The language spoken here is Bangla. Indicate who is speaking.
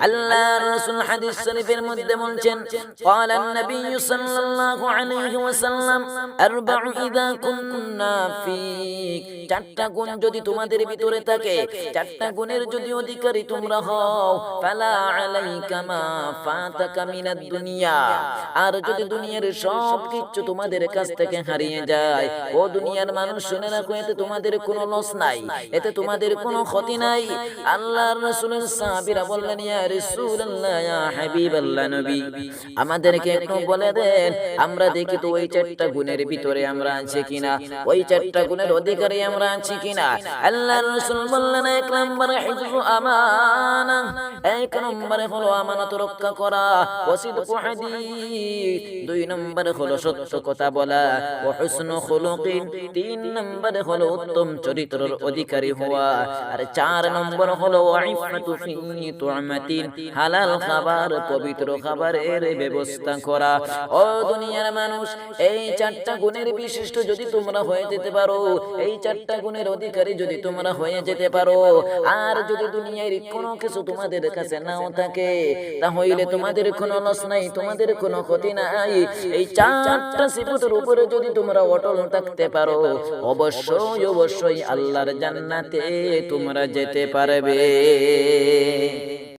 Speaker 1: আল্লাহর রাসূল হাদিস শরীফের মধ্যে বলেন ক্বালা নবী সাল্লাল্লাহু আলাইহি ওয়াসাল্লাম আরবাউ ইযা কুননা ফীক, চারটা গুণ যদি তোমাদের ভিতরে থাকে, চারটা গুণের যদি অধিকারী তোমরা হও, ফালা আলাইকা মা ফাতাকা মিনাদ দুনিয়া, আর যদি দুনিয়ার সব কিছু তোমাদের কাছ থেকে হারিয়ে যায়, ও দুনিয়ার মানুষ শুনে রাখো, এতে তোমাদের কোনো লস নাই, এতে তোমাদের কোনো ক্ষতি নাই। আল্লাহর রাসূলের সাহাবীরা বললেন, ইয়া রাসূলুল্লাহ, ইয়া হাবিবাল্লাহ নবী, আমাদেরকে একটু বলে দেন, আমরা দেখি তো ওই চারটা গুণের ভিতরে আমরা আছি কিনা, ওই চারটা গুণের অধিকারী আমরা আছি কিনা। আল্লাহর রাসূল বললেন, এক নম্বরে হিফযু আমানা, এক নম্বরে হলো আমানত রক্ষা করা, ওয়াসিদকু হাদিস, দুই নম্বরে হলো সত্য কথা বলা, ওয়া হুসনু খুলুকিন, তিন নম্বরে হলো উত্তম চরিত্রের অধিকারী হওয়া, আর চার নম্বর হলো ওয়াইফাতু ফি তুআমাতিন, হালাল খাবার, পবিত্র খাবারের ব্যবস্থা করা। ও দুনিয়ার মানুষ, এই চারটা গুণের বিশিষ্ট যদি তোমরা হয়ে যেতে পারো, এই চারটা গুণের অধিকারী যদি তোমরা হয়ে যেতে পারো, আর যদি দুনিয়ার কোনো কিছু তোমাদের কাছে নাও থাকে, তাহলে তোমাদের কোনো লস নাই, তোমাদের কোনো ক্ষতি নাই। এই চারটা সিফাতের উপরে যদি তোমরা অটল থাকতে পারো, অবশ্যই অবশ্যই আল্লাহর জান্নাতে তোমরা যেতে পারবে।